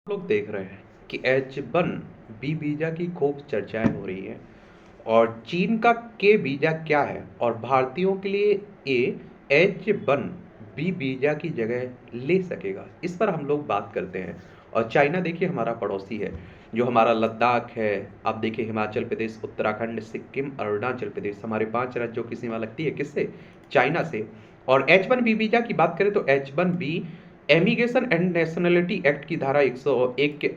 लोग देख रहे हैं कि H1B वीजा की खूब चर्चाएं हो रही हैं और चीन का के वीजा क्या है और भारतीयों के लिए ये H1B वीजा की जगह ले सकेगा, इस पर हम लोग बात करते हैं। और चाइना देखिए हमारा पड़ोसी है, जो हमारा लद्दाख है। आप देखिए हिमाचल प्रदेश, उत्तराखंड, सिक्किम, अरुणाचल प्रदेश, हमारे 5 राज्यों की सीमा लगती है किससे? चाइना से। और H1B वीजा की बात करें तो H1B emigration and nationality act की धारा 101 के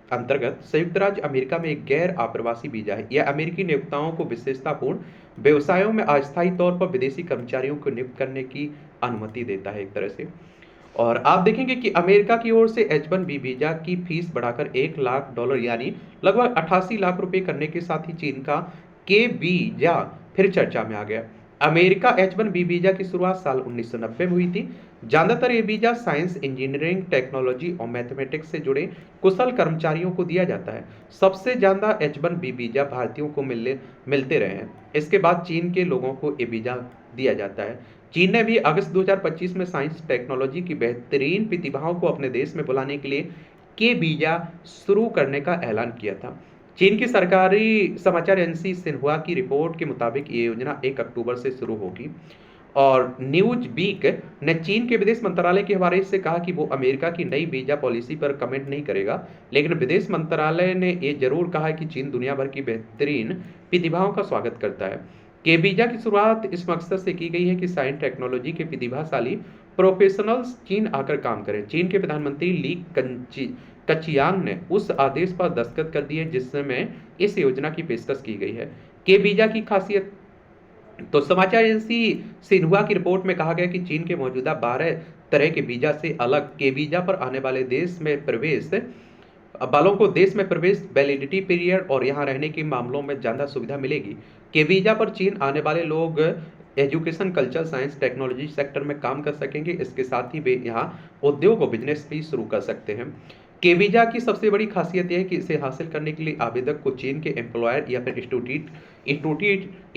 अंतर्गत संयुक्त राज्य अमेरिका में एक गैर आप्रवासी वीजा है। यह अमेरिकी नियोक्ताओं को विशेषतापूर्ण व्यवसायों में अस्थायी तौर पर विदेशी कर्मचारियों को नियुक्त करने की अनुमति देता है एक तरह से। और आप देखेंगे कि अमेरिका की ओर से H1B वीजा की फीस बढ़ाकर $1 लाख यानी लगभग 88 लाख रुपए करने के साथ ही चीन का के वीजा फिर चर्चा में आ गया। अमेरिका H1B वीजा की शुरुआत साल 1990 में हुई थी। ज्यादातर ये वीजा साइंस, इंजीनियरिंग, टेक्नोलॉजी और मैथमेटिक्स से जुड़े कुशल कर्मचारियों को दिया जाता है। सबसे ज्यादा H1B वीजा भारतीयों को मिलते रहे हैं। इसके बाद चीन के लोगों को ये वीजा दिया जाता है। चीन ने भी अगस्त 2025 में साइंस टेक्नोलॉजी की बेहतरीन प्रतिभाओं को अपने देश में बुलाने के लिए के वीजा शुरू करने का ऐलान किया था। चीन की सरकारी समाचार एजेंसी सिन्हुआ की रिपोर्ट के मुताबिक ये योजना 1 अक्टूबर से शुरू होगी। और न्यूज वीक ने चीन के विदेश मंत्रालय के हवाले से कहा कि वो अमेरिका की नई वीजा पॉलिसी पर कमेंट नहीं करेगा, लेकिन विदेश मंत्रालय ने ये जरूर कहा है कि चीन दुनिया भर की बेहतरीन प्रतिभाओं का स्वागत करता है। के वीजा की शुरुआत इस मकसद से की गई है कि साइंस टेक्नोलॉजी के प्रतिभाशाली प्रोफेशनल्स चीन आकर काम करें। चीन के प्रधानमंत्री ली कचियांग ने उस आदेश पर दस्तखत कर दिए जिसमें इस योजना की पेशकश की गई है। के वीजा की खासियत, तो समाचार एजेंसी सिन्हुआ की रिपोर्ट में कहा गया कि चीन के मौजूदा 12 तरह के वीजा से अलग के वीजा पर आने वाले देश में प्रवेश वालों को देश में प्रवेश, वैलिडिटी पीरियड और यहाँ रहने के मामलों में ज़्यादा सुविधा मिलेगी। के वीजा पर चीन आने वाले लोग education, culture, science, technology sector में काम कर सकेंगे। इसके साथ ही वे यहाँ उद्योग और बिजनेस भी शुरू कर सकते हैं। के वीजा की सबसे बड़ी खासियत यह है कि इसे हासिल करने के लिए आवेदक को चीन के एम्प्लॉयर या फिर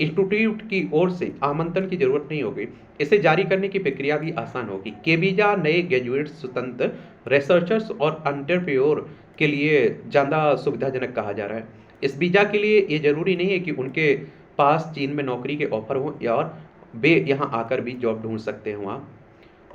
इंस्टीट्यूट की ओर से आमंत्रण की जरूरत नहीं होगी। इसे जारी करने की प्रक्रिया भी आसान होगी। के वीजा नए ग्रेजुएट, स्वतंत्र रिसर्चर्स और एंटरप्रेन्योर के लिए ज़्यादा सुविधाजनक कहा जा रहा है। इस वीजा के लिए ये जरूरी नहीं है कि उनके पास चीन में नौकरी के ऑफर हो या और वे यहाँ आकर भी जॉब ढूंढ सकते हैं वहाँ।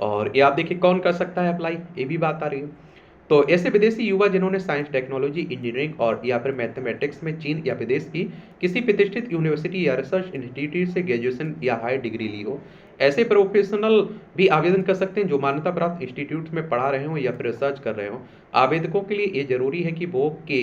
और ये आप देखिए कौन कर सकता है अप्लाई, ये भी बात आ रही है। तो ऐसे विदेशी युवा जिन्होंने साइंस, टेक्नोलॉजी, इंजीनियरिंग और या फिर मैथमेटिक्स में चीन या विदेश की किसी प्रतिष्ठित यूनिवर्सिटी या रिसर्च इंस्टीट्यूट से ग्रेजुएशन या हायर डिग्री ली हो, ऐसे प्रोफेशनल भी आवेदन कर सकते हैं जो मान्यता प्राप्त इंस्टीट्यूट में पढ़ा रहे हो या फिर रिसर्च कर रहे हो। आवेदकों के लिए ये जरूरी है कि वो के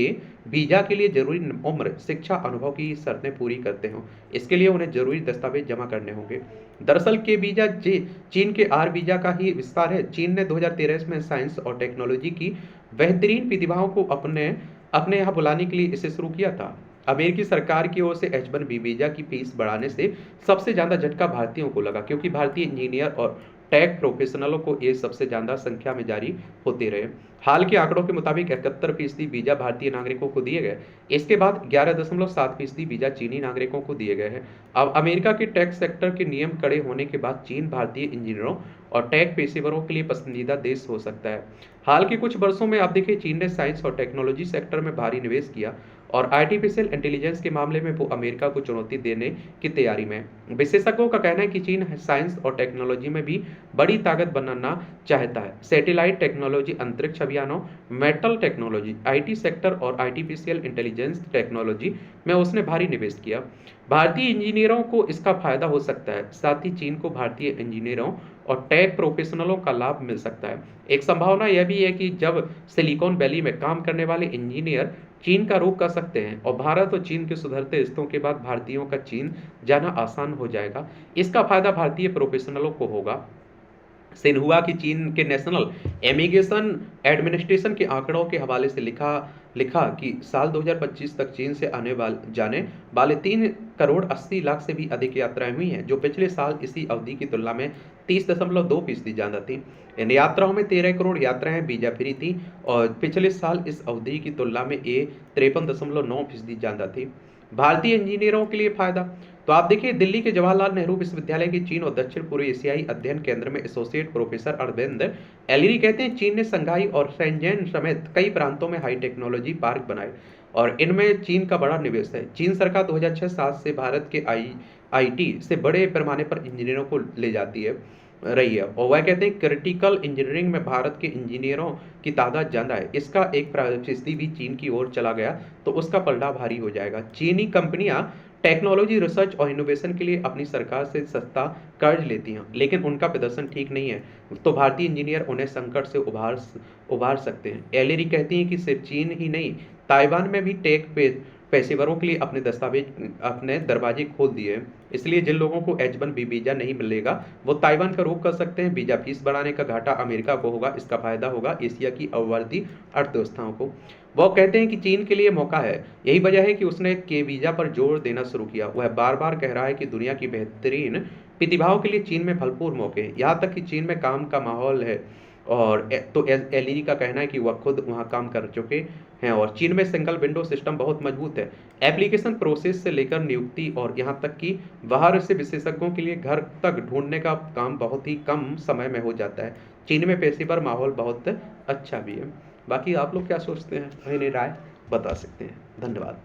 वीजा के लिए जरूरी उम्र, शिक्षा, अनुभव की शर्तें पूरी करते हो। इसके लिए उन्हें जरूरी दस्तावेज जमा करने होंगे। दरअसल के वीजा चीन के आर वीजा का ही विस्तार है। चीन ने 2013 में साइंस और टेक्नोलॉजी की बेहतरीन प्रतिभाओं को अपने अपने यहाँ बुलाने के लिए इसे शुरू किया था। अमेरिकी सरकार की ओर से H1B वीजा की फीस बढ़ाने से सबसे ज्यादा झटका भारतीयों को लगा, क्योंकि भारतीय इंजीनियर और टेक प्रोफेशनलों को ये सबसे ज्यादा संख्या में जारी होते रहे। हाल के आंकड़ों के मुताबिक 71% वीजा भारतीय नागरिकों को दिए गए। इसके बाद 11.7% वीजा चीनी नागरिकों को दिए गए हैं। अब अमेरिका के टेक सेक्टर के नियम कड़े होने के बाद चीन भारतीय इंजीनियरों और टेक पेशेवरों के लिए पसंदीदा देश हो सकता है। हाल के कुछ वर्षों में आप देखिए चीन ने साइंस और टेक्नोलॉजी सेक्टर में भारी निवेश किया और आर्टिफिशियल इंटेलिजेंस के मामले में वो अमेरिका को चुनौती देने की तैयारी में। विशेषज्ञों का कहना है कि चीन साइंस और टेक्नोलॉजी में भी बड़ी ताकत बनाना चाहता है। सैटेलाइट टेक्नोलॉजी, अंतरिक्ष अभियानों, मेटल टेक्नोलॉजी, आईटी सेक्टर और आर्टिफिशियल इंटेलिजेंस टेक्नोलॉजी में उसने भारी निवेश किया। भारतीय इंजीनियरों को इसका फायदा हो सकता है। साथ ही चीन को भारतीय इंजीनियरों और टेक प्रोफेशनलों का लाभ मिल सकता है। एक संभावना यह भी है कि जब सिलिकॉन वैली में काम करने वाले इंजीनियर चीन का रुख कर सकते हैं और भारत और चीन के सुधरते रिश्तों के बाद भारतीयों का चीन जाना आसान हो जाएगा। इसका फायदा भारतीय प्रोफेशनलों को होगा। सिन्हुआ की चीन के नेशनल इमिग्रेशन एडमिनिस्ट्रेशन के आंकड़ों के हवाले से लिखा कि साल 2025 तक चीन से जाने वाले 3,80,00,000 से भी अधिक यात्राएं हुई हैं, जो पिछले साल इसी अवधि की तुलना में 30.2% ज्यादा थी। इन यात्राओं में 13 करोड़ यात्राएं वीजा फ्री थी और पिछले साल इस अवधि की तुलना में ये 53.9% ज्यादा थी। भारतीय इंजीनियरों के लिए फायदा, तो तो आप देखिए दिल्ली के जवाहरलाल नेहरू विश्वविद्यालय की चीन और दक्षिण पूर्व एशियाई अध्ययन केंद्र में एसोसिएट प्रोफेसर अरविंद एलिरी कहते हैं चीन ने संघाई और शेंजन समेत कई प्रांतों में हाई टेक्नोलॉजी पार्क बनाए और इनमें चीन का बड़ा निवेश है। चीन सरकार 2006-7 से भारत के आईटी से बड़े पैमाने पर इंजीनियरों को ले जाती है रही है और वह कहते हैं क्रिटिकल इंजीनियरिंग में भारत के इंजीनियरों की तादाद ज़्यादा है। इसका 1% भी चीन की ओर चला गया तो उसका पलड़ा भारी हो जाएगा। चीनी कंपनियां टेक्नोलॉजी रिसर्च और इनोवेशन के लिए अपनी सरकार से सस्ता कर्ज लेती हैं लेकिन उनका प्रदर्शन ठीक नहीं है तो भारतीय इंजीनियर उन्हें संकट से उभार सकते हैं। एलेरी कहती हैं कि सिर्फ चीन ही नहीं ताइवान में भी पेशेवरों के लिए अपने दरवाजे खोल दिए हैं। इसलिए जिन लोगों को H1B वीजा नहीं मिलेगा वो ताइवान का रुख कर सकते हैं। वीजा फीस बढ़ाने का घाटा अमेरिका को होगा, इसका फायदा होगा एशिया की अववर्ती अर्थव्यवस्थाओं को। वो कहते हैं कि चीन के लिए मौका है, यही वजह है कि उसने के वीजा पर जोर देना शुरू किया। वह बार बार कह रहा है कि दुनिया की बेहतरीन प्रतिभाओं के लिए चीन में भरपूर मौके हैं, यहाँ तक कि चीन में काम का माहौल है और तो एलईडी का कहना है कि वह खुद वहाँ काम कर चुके हैं और चीन में सिंगल विंडो सिस्टम बहुत मजबूत है। एप्लीकेशन प्रोसेस से लेकर नियुक्ति और यहाँ तक कि बाहर से विशेषज्ञों के लिए घर तक ढूंढने का काम बहुत ही कम समय में हो जाता है। चीन में पेशेवर माहौल बहुत अच्छा भी है। बाकी आप लोग क्या सोचते हैं, अपनी राय बता सकते हैं। धन्यवाद।